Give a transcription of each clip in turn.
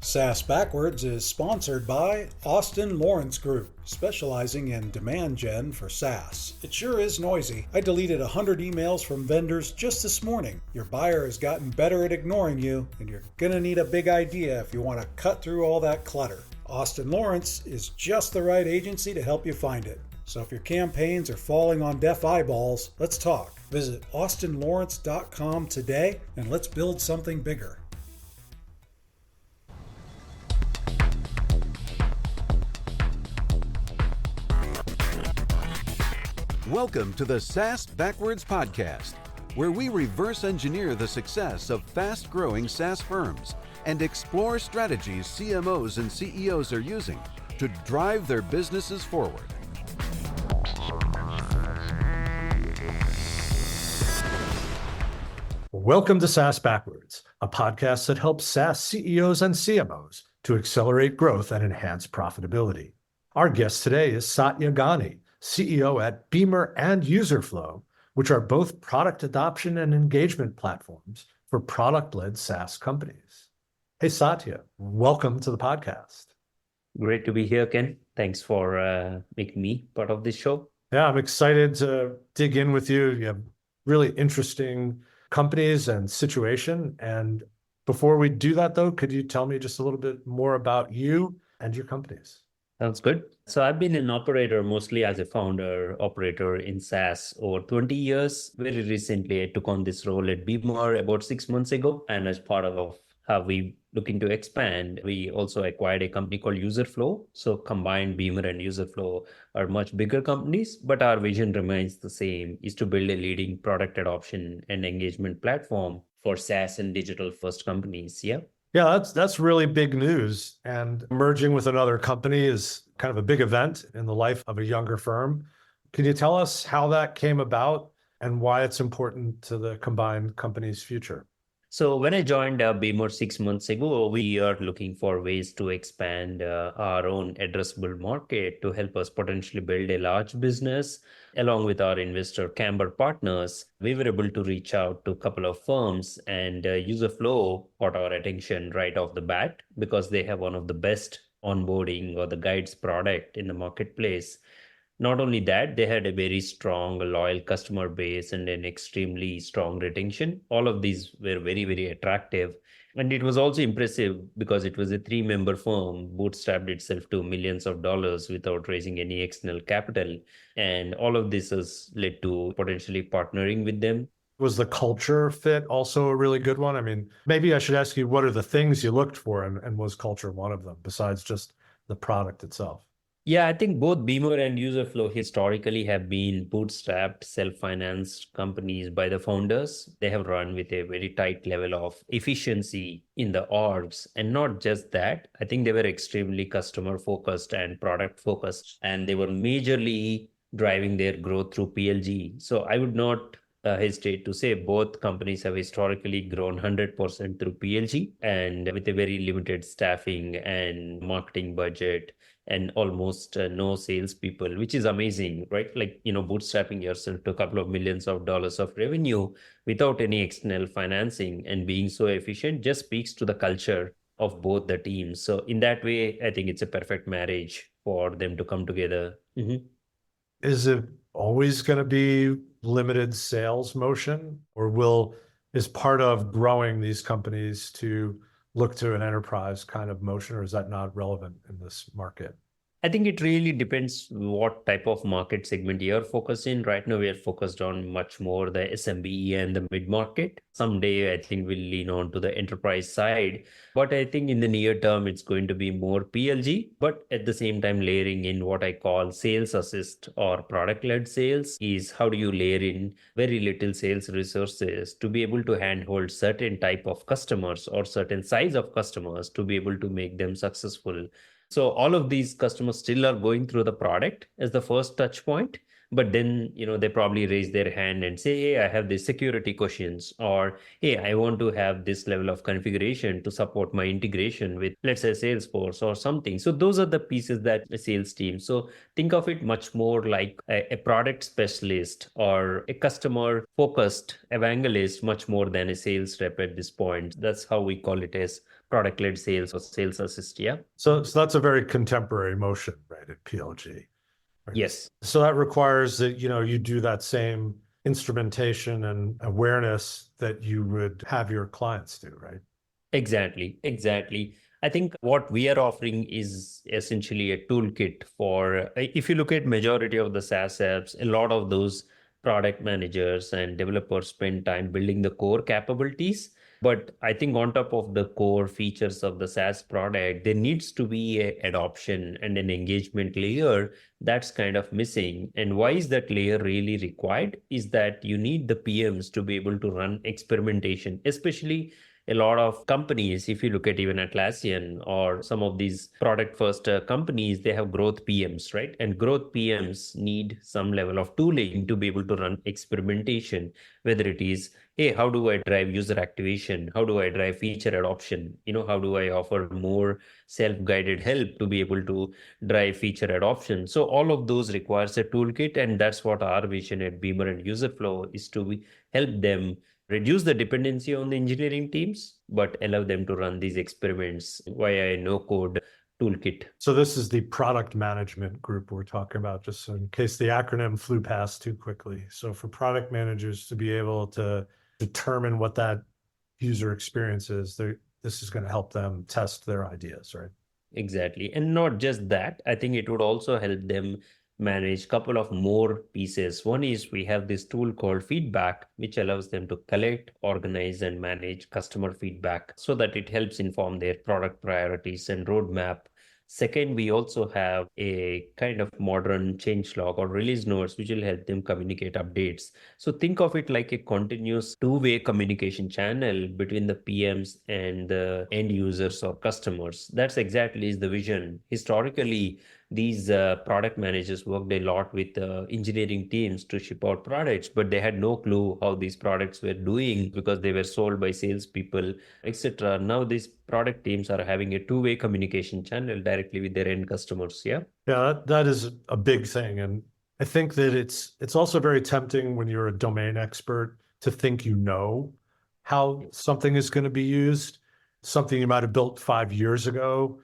SaaS Backwards is sponsored by Austin Lawrence Group, specializing in demand gen for SaaS. It sure is noisy. I deleted 100 emails from vendors just this morning. Your buyer has gotten better at ignoring you, and you're gonna need a big idea if you want to cut through all that clutter. Austin Lawrence is just the right agency to help you find it. So if your campaigns are falling on deaf eyeballs, let's talk. Visit austinlawrence.com today and let's build something bigger. Welcome to the SaaS Backwards podcast, where we reverse engineer the success of fast-growing SaaS firms and explore strategies CMOs and CEOs are using to drive their businesses forward. Welcome to SaaS Backwards, a podcast that helps SaaS CEOs and CMOs to accelerate growth and enhance profitability. Our guest today is Satya, CEO at Beamer and Userflow, which are both product adoption and engagement platforms for product-led SaaS companies. Hey, Satya, welcome to the podcast. Great to be here, Ken. Thanks for making me part of this show. Yeah, I'm excited to dig in with you. You have really interesting companies and situation. And before we do that, though, could you tell me just a little bit more about you and your companies? Sounds good. So I've been an operator, mostly as a founder operator in SaaS over 20 years. Very recently, I took on this role at Beamer about 6 months ago. And as part of how we looking to expand, we also acquired a company called Userflow. So combined, Beamer and Userflow are much bigger companies, but our vision remains the same, is to build a leading product adoption and engagement platform for SaaS and digital first companies. Yeah. Yeah, that's really big news. And merging with another company is kind of a big event in the life of a younger firm. Can you tell us how that came about and why it's important to the combined company's future? So when I joined Beamer 6 months ago, we are looking for ways to expand our own addressable market to help us potentially build a large business. Along with our investor Camber partners, we were able to reach out to a couple of firms, and Userflow caught our attention right off the bat because they have one of the best onboarding or the guides product in the marketplace. Not only that, they had a very strong, loyal customer base and an extremely strong retention. All of these were very, very attractive. And it was also impressive because it was a 3-member firm, bootstrapped itself to millions of dollars without raising any external capital. And all of this has led to potentially partnering with them. Was the culture fit also a really good one? I mean, maybe I should ask you, what are the things you looked for, and was culture one of them besides just the product itself? Yeah, I think both Beamer and Userflow historically have been bootstrapped, self-financed companies by the founders. They have run with a very tight level of efficiency in the orgs. And not just that, I think they were extremely customer-focused and product-focused, and they were majorly driving their growth through PLG. So I would not hesitate to say both companies have historically grown 100% through PLG and with a very limited staffing and marketing budget and almost no salespeople, which is amazing, right? Like, bootstrapping yourself to a couple of millions of dollars of revenue without any external financing and being so efficient just speaks to the culture of both the teams. So in that way, I think it's a perfect marriage for them to come together. Mm-hmm. Is it always going to be limited sales motion, or is part of growing these companies to look to an enterprise kind of motion, or is that not relevant in this market? I think it really depends what type of market segment you're focused in. Right now, we are focused on much more the SMB and the mid-market. Someday, I think we'll lean on to the enterprise side. But I think in the near term, it's going to be more PLG. But at the same time, layering in what I call sales assist or product-led sales is how do you layer in very little sales resources to be able to handhold certain type of customers or certain size of customers to be able to make them successful. So all of these customers still are going through the product as the first touch point, but then, they probably raise their hand and say, hey, I have these security questions, or, hey, I want to have this level of configuration to support my integration with, let's say, Salesforce or something. So those are the pieces that a sales team. So think of it much more like a product specialist or a customer focused evangelist, much more than a sales rep at this point. That's how we call it as product-led sales or sales assist. Yeah. So that's a very contemporary motion, right, at PLG. Right? Yes. So that requires that, you do that same instrumentation and awareness that you would have your clients do, right? Exactly. I think what we are offering is essentially a toolkit for, if you look at majority of the SaaS apps, a lot of those product managers and developers spend time building the core capabilities. But I think on top of the core features of the SaaS product, there needs to be a adoption and an engagement layer that's kind of missing. And why is that layer really required? Is that you need the PMs to be able to run experimentation, especially a lot of companies, if you look at even Atlassian or some of these product first companies, they have growth PMs, right? And growth PMs need some level of tooling to be able to run experimentation, whether it is, hey, how do I drive user activation? How do I drive feature adoption? How do I offer more self-guided help to be able to drive feature adoption? So all of those requires a toolkit. And that's what our vision at Beamer and Userflow is to help them reduce the dependency on the engineering teams, but allow them to run these experiments via a no-code toolkit. So this is the product management group we're talking about, just in case the acronym flew past too quickly. So for product managers to be able to determine what that user experience is, this is going to help them test their ideas, right? Exactly. And not just that, I think it would also help them manage a couple of more pieces. One is we have this tool called feedback, which allows them to collect, organize, and manage customer feedback so that it helps inform their product priorities and roadmap. Second, we also have a kind of modern change log or release notes, which will help them communicate updates. So think of it like a continuous two-way communication channel between the PMs and the end users or customers. That's exactly is the vision. Historically, these product managers worked a lot with engineering teams to ship out products, but they had no clue how these products were doing because they were sold by salespeople, etc. Now these product teams are having a two-way communication channel directly with their end customers. Yeah. Yeah, that is a big thing. And I think that it's also very tempting when you're a domain expert to think how something is going to be used. Something you might have built 5 years ago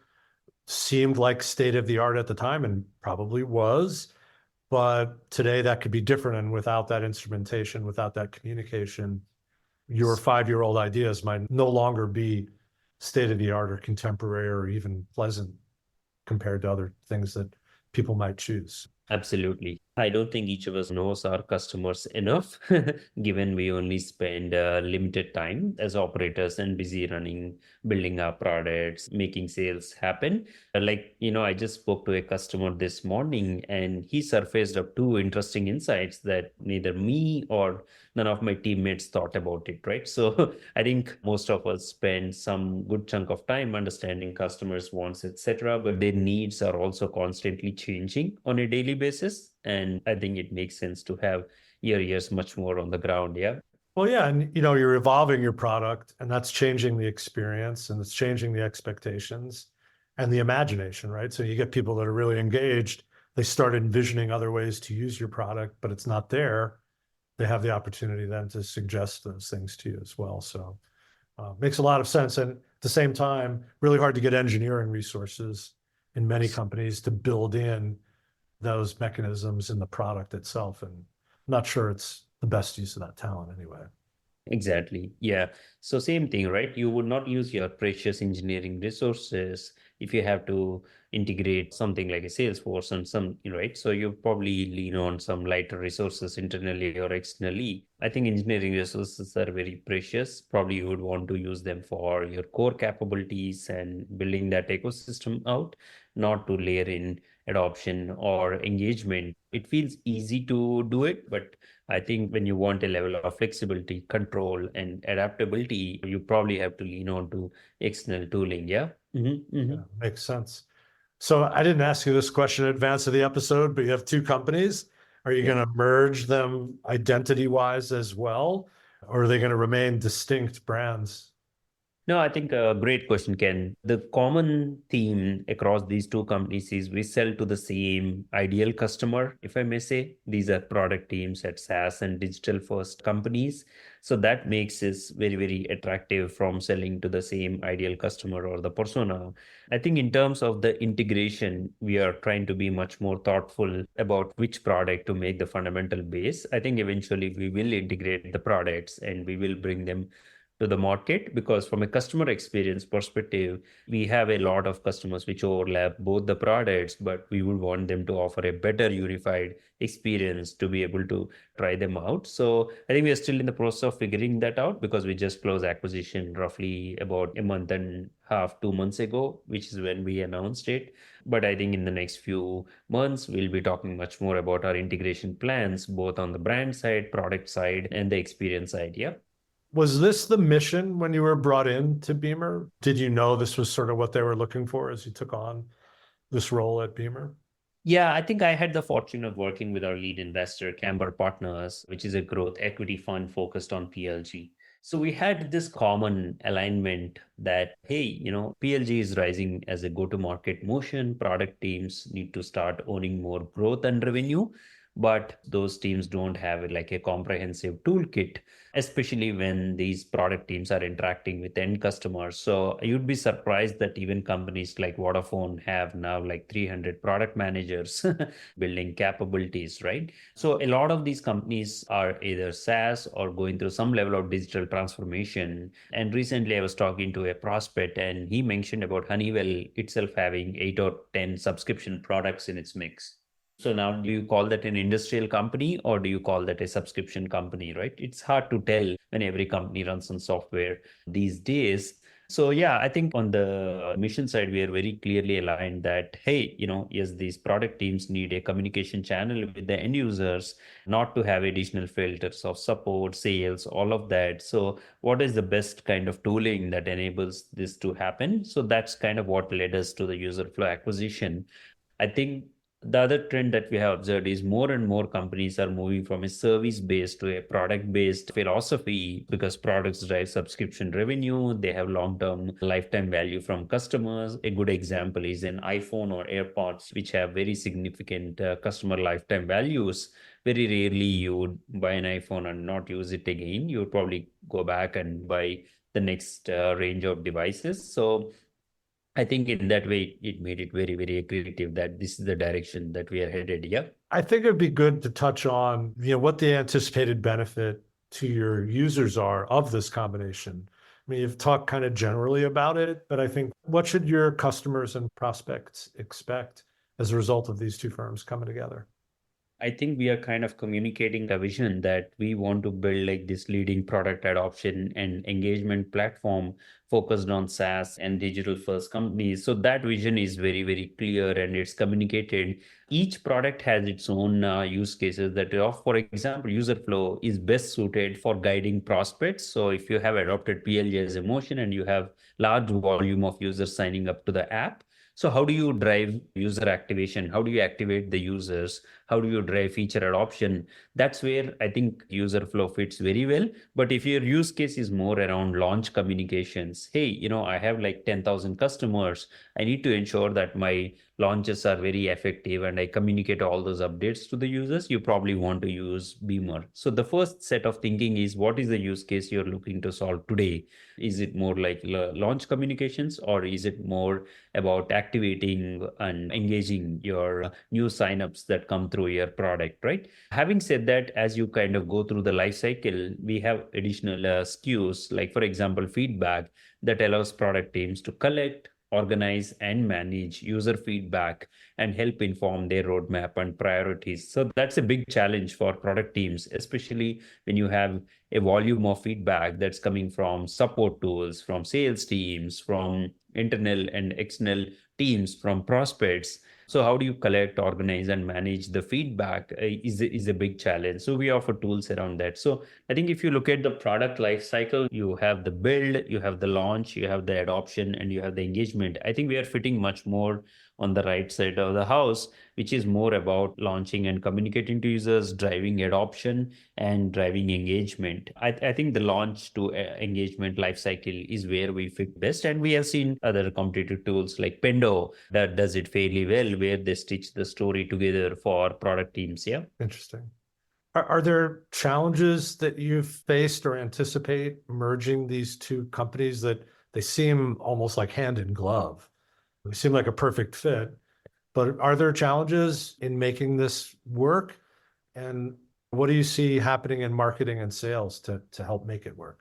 seemed like state of the art at the time and probably was, but today that could be different. And without that instrumentation, without that communication, your 5-year-old ideas might no longer be state of the art or contemporary or even pleasant compared to other things that people might choose. Absolutely. I don't think each of us knows our customers enough, given we only spend limited time as operators and busy building our products, making sales happen. I just spoke to a customer this morning and he surfaced up 2 interesting insights that neither me or none of my teammates thought about it, right? So I think most of us spend some good chunk of time understanding customers' wants, etc., but their needs are also constantly changing on a daily basis. And I think it makes sense to have your ears much more on the ground. Yeah. Well, yeah. And, you're evolving your product and that's changing the experience and it's changing the expectations and the imagination, right? So you get people that are really engaged. They start envisioning other ways to use your product, but it's not there. They have the opportunity then to suggest those things to you as well. So makes a lot of sense. And at the same time, really hard to get engineering resources in many companies to build in those mechanisms in the product itself. And I'm not sure it's the best use of that talent anyway. Exactly. Yeah. So same thing, right? You would not use your precious engineering resources if you have to integrate something like a Salesforce and some, right? So you probably lean on some lighter resources internally or externally. I think engineering resources are very precious. Probably you would want to use them for your core capabilities and building that ecosystem out, not to layer in adoption or engagement. It feels easy to do it, but I think when you want a level of flexibility, control, and adaptability, you probably have to lean on to external tooling. Yeah. Yeah, makes sense. So I didn't ask you this question in advance of the episode, but you have 2 companies. Are you going to merge them identity-wise as well? Or are they going to remain distinct brands? No, I think a great question, Ken. The common theme across these two companies is we sell to the same ideal customer, if I may say. These are product teams at SaaS and digital first companies. So that makes us very, very attractive from selling to the same ideal customer or the persona. I think in terms of the integration, we are trying to be much more thoughtful about which product to make the fundamental base. I think eventually we will integrate the products and we will bring them to the market, because from a customer experience perspective, we have a lot of customers which overlap both the products, but we would want them to offer a better unified experience to be able to try them out. So I think we are still in the process of figuring that out, because we just closed acquisition roughly about a month and a half, 2 months ago, which is when we announced it. But I think in the next few months, we'll be talking much more about our integration plans, both on the brand side, product side, and the experience side. Yeah. Was this the mission when you were brought in to Beamer? Did you know this was sort of what they were looking for as you took on this role at Beamer? Yeah, I think I had the fortune of working with our lead investor, Camber Partners, which is a growth equity fund focused on PLG. So we had this common alignment that, hey, PLG is rising as a go-to-market motion. Product teams need to start owning more growth and revenue, but those teams don't have like a comprehensive toolkit, especially when these product teams are interacting with end customers. So you'd be surprised that even companies like Vodafone have now like 300 product managers building capabilities, right? So a lot of these companies are either SaaS or going through some level of digital transformation. And recently I was talking to a prospect and he mentioned about Honeywell itself having 8 or 10 subscription products in its mix. So now, do you call that an industrial company or do you call that a subscription company, right? It's hard to tell when every company runs on software these days. So yeah, I think on the mission side, we are very clearly aligned that, hey, yes, these product teams need a communication channel with the end users, not to have additional filters of support, sales, all of that. So what is the best kind of tooling that enables this to happen? So that's kind of what led us to the Userflow acquisition. I think the other trend that we have observed is more and more companies are moving from a service based to a product based philosophy, because products drive subscription revenue. They have long term lifetime value from customers. A good example is an iPhone or AirPods, which have very significant customer lifetime values. Very rarely you would buy an iPhone and not use it again. You would probably go back and buy the next range of devices. So I think in that way, it made it very, very accretive that this is the direction that we are headed. Yeah. I think it'd be good to touch on, what the anticipated benefit to your users are of this combination. I mean, you've talked kind of generally about it, but I think what should your customers and prospects expect as a result of these two firms coming together? I think we are kind of communicating a vision that we want to build like this leading product adoption and engagement platform focused on SaaS and digital first companies. So that vision is very, very clear and it's communicated. Each product has its own use cases that for example, Userflow is best suited for guiding prospects. So if you have adopted PLG as a motion and you have large volume of users signing up to the app, so how do you drive user activation? How do you activate the users? How do you drive feature adoption? That's where I think Userflow fits very well. But if your use case is more around launch communications, hey, I have like 10,000 customers. I need to ensure that my launches are very effective and I communicate all those updates to the users. You probably want to use Beamer. So the first set of thinking is, what is the use case you're looking to solve today? Is it more like launch communications, or is it more about activating and engaging your new signups that come through your product, right? Having said that, as you kind of go through the life cycle, we have additional SKUs, like for example, feedback that allows product teams to collect, organize, and manage user feedback and help inform their roadmap and priorities. So that's a big challenge for product teams, especially when you have a volume of feedback that's coming from support tools, from sales teams, from internal and external teams, from prospects. So how do you collect, organize, and manage the feedback is a big challenge. So we offer tools around that. So I think if you look at the product life cycle, you have the build, you have the launch, you have the adoption, and you have the engagement. I think we are fitting much more on the right side of the house, which is more about launching and communicating to users, driving adoption, and driving engagement. I think the launch to engagement lifecycle is where we fit best. And we have seen other competitive tools like Pendo that does it fairly well, where they stitch the story together for product teams. Yeah. Interesting. Are there challenges that you've faced or anticipate merging these two companies that they seem almost like hand in glove? They seem like a perfect fit, but are there challenges in making this work? And what do you see happening in marketing and sales to help make it work?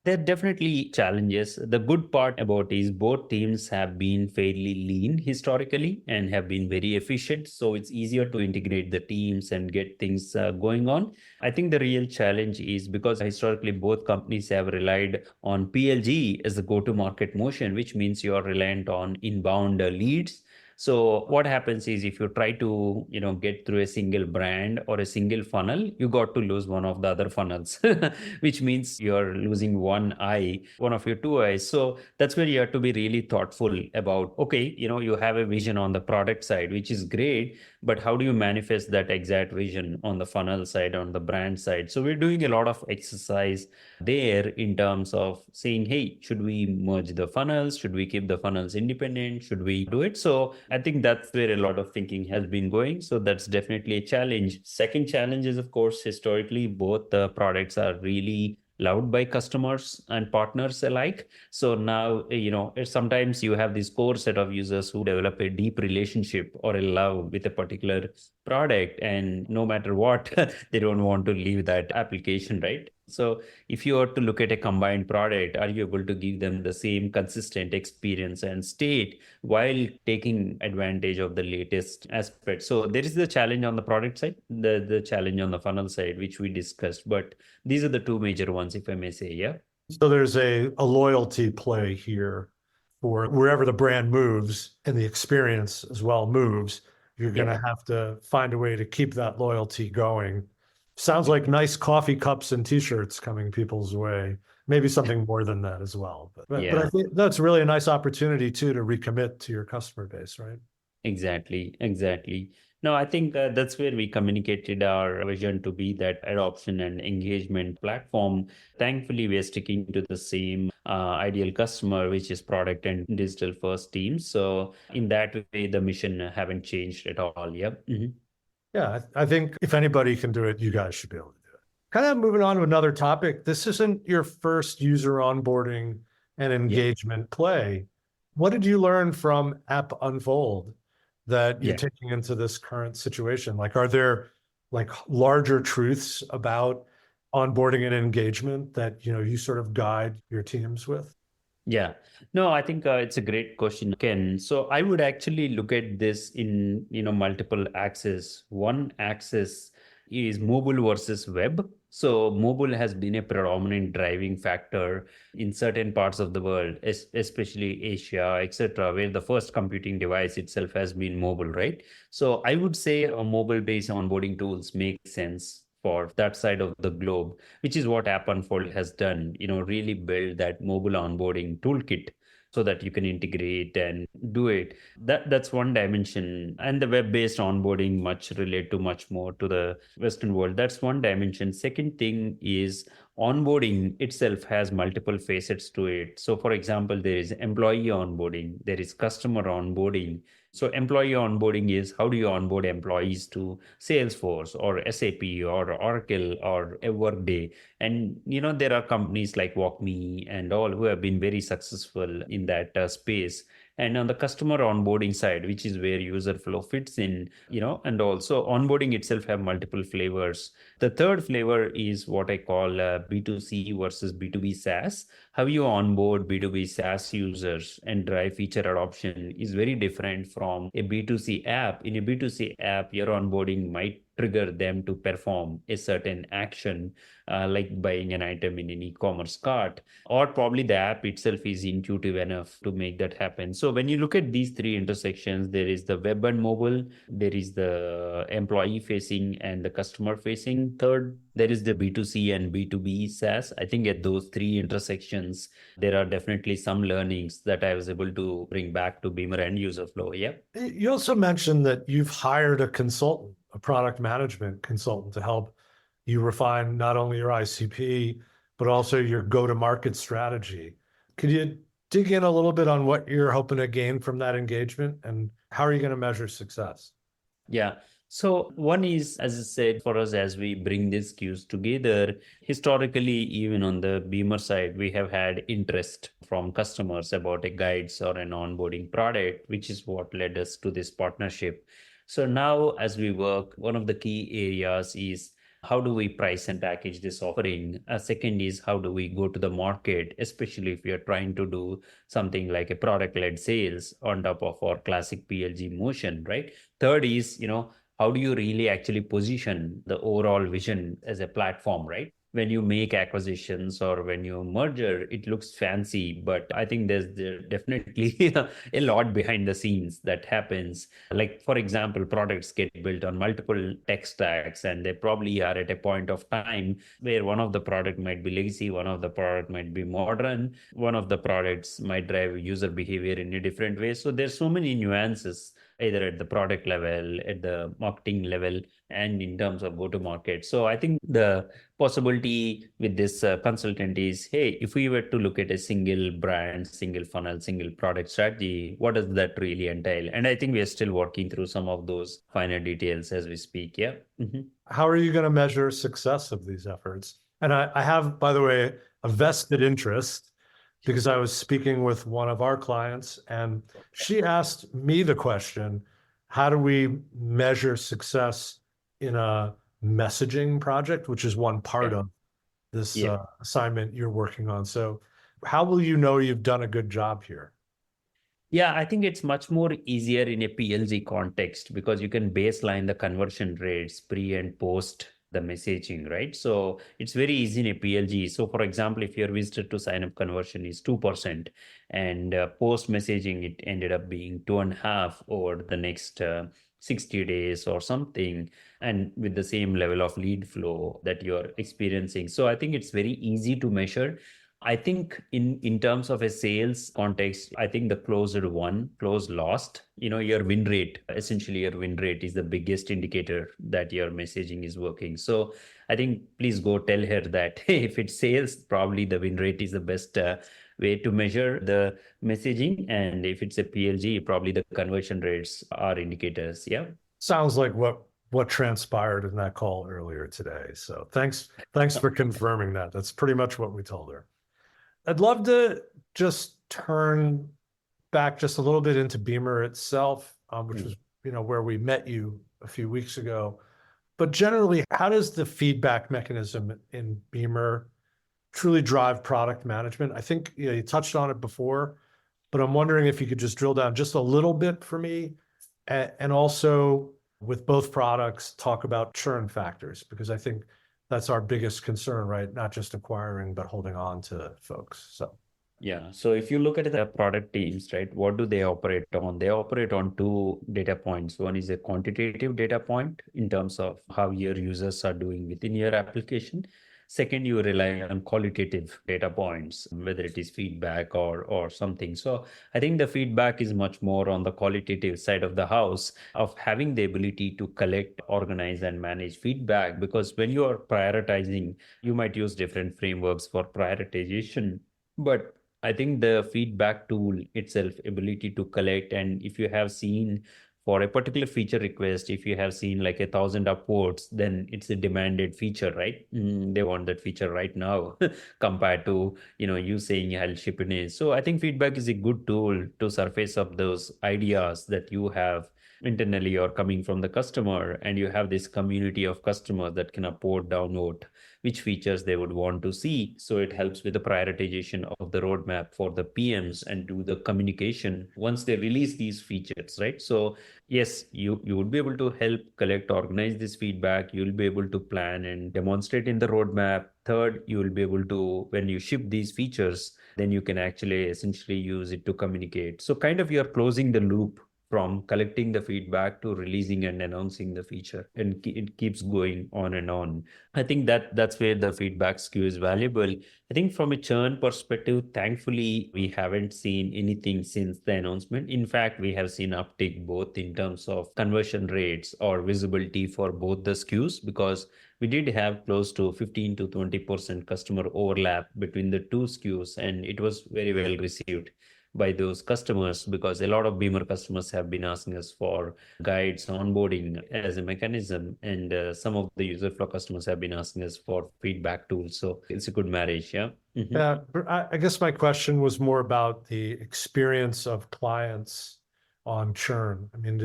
There are definitely challenges. The good part about is both teams have been fairly lean historically and have been very efficient. So it's easier to integrate the teams and get things going on. I think the real challenge is because historically both companies have relied on PLG as the go-to-market motion, which means you are reliant on inbound leads. So what happens is if you try to, get through a single brand or a single funnel, you got to lose one of the other funnels, which means you're losing one eye, one of your two eyes. So that's where you have to be really thoughtful about, okay, you have a vision on the product side, which is great, but how do you manifest that exact vision on the funnel side, on the brand side? So we're doing a lot of exercise there in terms of saying, hey, should we merge the funnels? Should we keep the funnels independent? Should we do it? So I think that's where a lot of thinking has been going. So that's definitely a challenge. Second challenge is, of course, historically, both the products are really loved by customers and partners alike. So now, sometimes you have this core set of users who develop a deep relationship or a love with a particular product. And no matter what, they don't want to leave that application, right? So if you were to look at a combined product, are you able to give them the same consistent experience and state while taking advantage of the latest aspect? So there is the challenge on the product side, the challenge on the funnel side, which we discussed. But these are the two major ones, if I may say. Yeah. So there's a loyalty play here for wherever the brand moves and the experience as well moves. You're going to have to find a way to keep that loyalty going. Sounds like nice coffee cups and T-shirts coming people's way. Maybe something more than that as well. But I think that's really a nice opportunity too to recommit to your customer base, right? Exactly. No, I think that's where we communicated our vision to be that adoption and engagement platform. Thankfully, we are sticking to the same ideal customer, which is product and digital first teams. So in that way, the mission haven't changed at all. Yep. Mm-hmm. Yeah, I think if anybody can do it, you guys should be able to do it. Kind of moving on to another topic. This isn't your first user onboarding and engagement play. What did you learn from App Unfold that you're taking into this current situation? Like, are there like larger truths about onboarding and engagement that, you sort of guide your teams with? Yeah, no, I think it's a great question, Ken. So I would actually look at this in, multiple axes. One axis is mobile versus web. So mobile has been a predominant driving factor in certain parts of the world, especially Asia, etc., where the first computing device itself has been mobile, right? So I would say mobile-based onboarding tools make sense for that side of the globe, which is what App Unfold has done, really build that mobile onboarding toolkit so that you can integrate and do it. That's one dimension. And the web-based onboarding relate to much more to the Western world. That's one dimension. Second thing is onboarding itself has multiple facets to it. So for example, there is employee onboarding, there is customer onboarding. So employee onboarding is how do you onboard employees to Salesforce or SAP or Oracle or a Workday? And, there are companies like WalkMe and all who have been very successful in that space. And on the customer onboarding side, which is where Userflow fits in, and also onboarding itself have multiple flavors. The third flavor is what I call B2C versus B2B SaaS. How you onboard B2B SaaS users and drive feature adoption is very different from a B2C app. In a B2C app, your onboarding might trigger them to perform a certain action, like buying an item in an e-commerce cart, or probably the app itself is intuitive enough to make that happen. So when you look at these three intersections, there is the web and mobile, there is the employee facing and the customer facing. Third, there is the B2C and B2B SaaS. I think at those three intersections, there are definitely some learnings that I was able to bring back to Beamer and Userflow. Yeah. You also mentioned that you've hired a consultant, a product management consultant, to help you refine not only your ICP, but also your go-to-market strategy. Could you dig in a little bit on what you're hoping to gain from that engagement, and how are you going to measure success? Yeah. So one is, as I said, for us, as we bring these cues together, historically, even on the Beamer side, we have had interest from customers about a guides or an onboarding product, which is what led us to this partnership. So now as we work, one of the key areas is how do we price and package this offering? A second is how do we go to the market, especially if we are trying to do something like a product-led sales on top of our classic PLG motion, right? Third is, how do you really actually position the overall vision as a platform, right? When you make acquisitions or when you merger, it looks fancy, but I think there's definitely a lot behind the scenes that happens. Like, for example, products get built on multiple tech stacks, and they probably are at a point of time where one of the product might be legacy, one of the product might be modern, one of the products might drive user behavior in a different way. So there's so many nuances, either at the product level, at the marketing level, and in terms of go-to-market. So I think the possibility with this consultant is, hey, if we were to look at a single brand, single funnel, single product strategy, what does that really entail? And I think we are still working through some of those finer details as we speak. Yeah. Mm-hmm. How are you going to measure success of these efforts? And I have, by the way, a vested interest, because I was speaking with one of our clients and she asked me the question, how do we measure success in a messaging project, which is one part of this assignment you're working on? So how will you know you've done a good job here? Yeah, I think it's much more easier in a PLG context because you can baseline the conversion rates pre and post the messaging, right? So it's very easy in a PLG. So for example, if your visitor to sign up conversion is 2% and post messaging, it ended up being 2.5 over the next 60 days or something, and with the same level of lead flow that you're experiencing. So I think it's very easy to measure. I think in terms of a sales context, I think the closed won, closed lost, your win rate, essentially your win rate is the biggest indicator that your messaging is working. So I think please go tell her that, hey, if it's sales, probably the win rate is the best way to measure the messaging. And if it's a PLG, probably the conversion rates are indicators. Yeah. Sounds like what transpired in that call earlier today. So thanks for confirming that. That's pretty much what we told her. I'd love to just turn back just a little bit into Beamer itself, which was, where we met you a few weeks ago. But generally, how does the feedback mechanism in Beamer truly drive product management? I think you touched on it before, but I'm wondering if you could just drill down just a little bit for me, and also with both products, talk about churn factors, because I think that's our biggest concern, right? Not just acquiring, but holding on to folks. So, yeah. So if you look at the product teams, right, what do they operate on? They operate on two data points. One is a quantitative data point in terms of how your users are doing within your application. Second, you rely on qualitative data points, whether it is feedback or something. So I think the feedback is much more on the qualitative side of the house of having the ability to collect, organize, and manage feedback. Because when you are prioritizing, you might use different frameworks for prioritization. But I think the feedback tool itself, ability to collect, and if you have seen for a particular feature request, if you have seen like 1,000 upvotes, then it's a demanded feature, right? They want that feature right now compared to, you saying I'll ship in it. So I think feedback is a good tool to surface up those ideas that you have internally or coming from the customer, and you have this community of customers that can upvote, downvote which features they would want to see. So it helps with the prioritization of the roadmap for the PMs and do the communication once they release these features, right? So yes, you would be able to help collect, organize this feedback. You'll be able to plan and demonstrate in the roadmap. Third, you will be able to, when you ship these features, then you can actually essentially use it to communicate. So kind of you're closing the loop from collecting the feedback to releasing and announcing the feature, and it keeps going on and on. I think that's where the feedback SKU is valuable. I think from a churn perspective, thankfully, we haven't seen anything since the announcement. In fact, we have seen uptick both in terms of conversion rates or visibility for both the SKUs, because we did have close to 15 to 20% customer overlap between the two SKUs, and it was very well received by those customers, because a lot of Beamer customers have been asking us for guides, onboarding as a mechanism, and some of the Userflow customers have been asking us for feedback tools. So it's a good marriage, yeah. Mm-hmm. Yeah, I guess my question was more about the experience of clients on churn. I mean,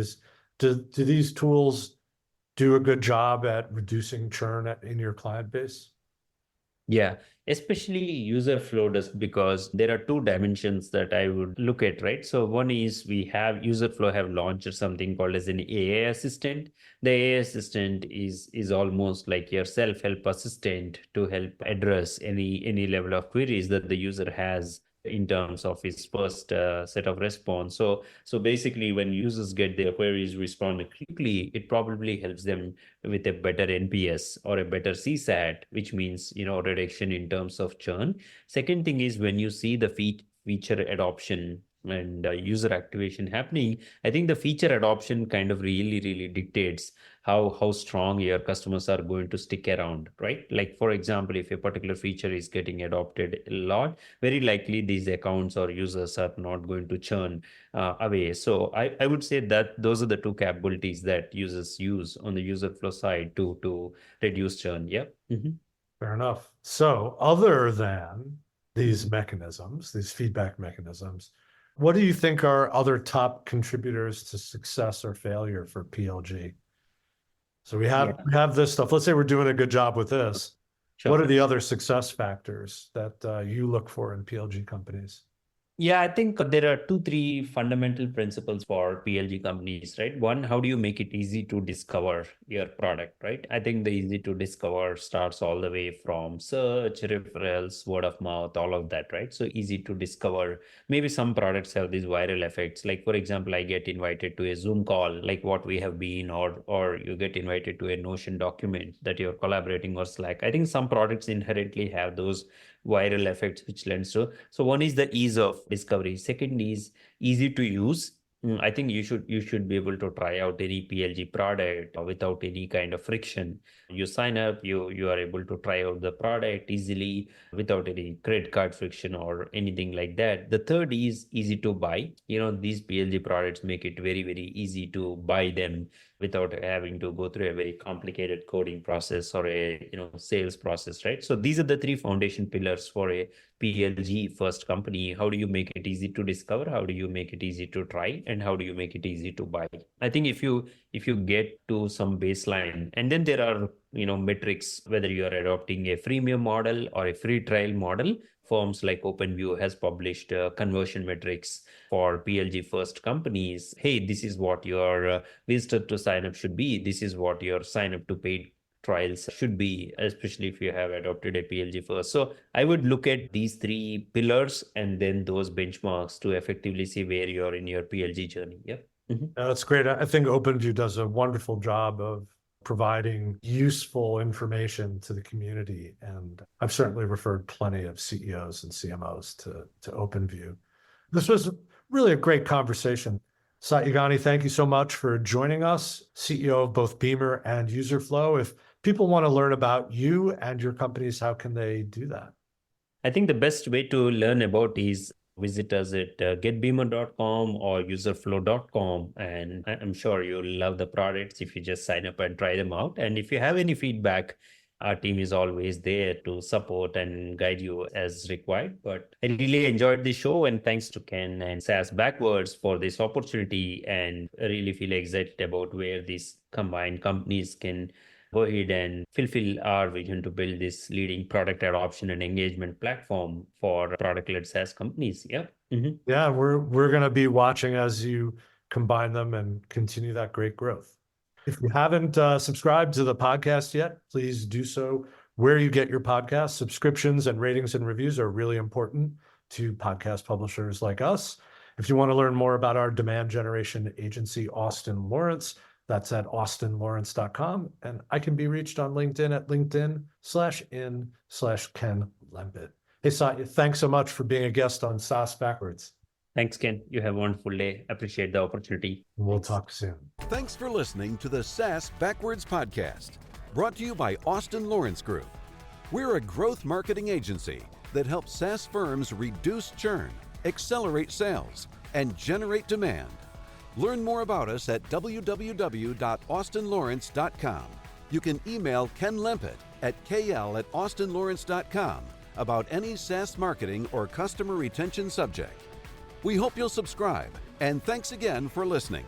do these tools do a good job at reducing churn in your client base? Yeah, especially user flow does, because there are two dimensions that I would look at, right? So one is we have user flow have launched something called as an AI assistant. The AI assistant is almost like your self-help assistant to help address any level of queries that the user has in terms of his first set of response. So basically, when users get their queries responded quickly, it probably helps them with a better NPS or a better CSAT, which means, reduction in terms of churn. Second thing is, when you see the feature adoption and user activation happening, I think the feature adoption kind of really dictates how strong your customers are going to stick around, right? Like, for example, if a particular feature is getting adopted a lot, very likely these accounts or users are not going to churn away. So I would say that those are the two capabilities that users use on the user flow side to reduce churn. Yeah. Mm-hmm. Fair enough. So other than these mechanisms, these feedback mechanisms, what do you think are other top contributors to success or failure for PLG? So we have this stuff. Let's say we're doing a good job with this. Sure. What are the other success factors that you look for in PLG companies? Yeah, I think there are 2, 3 fundamental principles for PLG companies, right? One, how do you make it easy to discover your product, right? I think the easy to discover starts all the way from search, referrals, word of mouth, all of that, right? So easy to discover. Maybe some products have these viral effects. Like, for example, I get invited to a Zoom call, like what we have been, or you get invited to a Notion document that you're collaborating, or Slack. I think some products inherently have those viral effects which lends to. So one is the ease of discovery. Second is easy to use. I think you should be able to try out any PLG product without any kind of friction. You sign up, you are able to try out the product easily without any credit card friction or anything like that. The third is easy to buy. These PLG products make it very easy to buy them without having to go through a very complicated coding process or a sales process, right? So these are the 3 foundation pillars for a PLG first company. How do you make it easy to discover? How do you make it easy to try? And how do you make it easy to buy? I think if you get to some baseline, and then there are metrics, whether you are adopting a freemium model or a free trial model. Firms like OpenView has published conversion metrics for PLG first companies. Hey, this is what your visitor to sign up should be. This is what your sign up to paid trials should be, especially if you have adopted a PLG first. So I would look at these 3 pillars and then those benchmarks to effectively see where you're in your PLG journey. Yep. Mm-hmm. That's great. I think OpenView does a wonderful job of providing useful information to the community. And I've certainly referred plenty of CEOs and CMOs to OpenView. This was really a great conversation. Satya, Ganni, thank you so much for joining us, CEO of both Beamer and Userflow. If people want to learn about you and your companies, how can they do that? I think the best way to learn about is visit us at getbeamer.com or userflow.com. And I'm sure you'll love the products if you just sign up and try them out. And if you have any feedback, our team is always there to support and guide you as required. But I really enjoyed the show, and thanks to Ken and SaaS Backwards for this opportunity, and I really feel excited about where these combined companies can go ahead and fulfill our vision to build this leading product adoption and engagement platform for product-led SaaS companies. Yeah. Mm-hmm. Yeah, we're going to be watching as you combine them and continue that great growth. If you haven't subscribed to the podcast yet, please do so where you get your podcasts. Subscriptions and ratings and reviews are really important to podcast publishers like us. If you want to learn more about our demand generation agency, Austin Lawrence, that's at austinlawrence.com. And I can be reached on LinkedIn at LinkedIn/in/Ken Lempit. Hey, Satya, thanks so much for being a guest on SaaS Backwards. Thanks, Ken. You have a wonderful day. Appreciate the opportunity. We'll talk soon. Thanks for listening to the SaaS Backwards podcast, brought to you by Austin Lawrence Group. We're a growth marketing agency that helps SaaS firms reduce churn, accelerate sales, and generate demand. Learn more about us at www.austinlawrence.com. You can email Ken Lempit at kl@austinlawrence.com about any SaaS marketing or customer retention subject. We hope you'll subscribe, and thanks again for listening.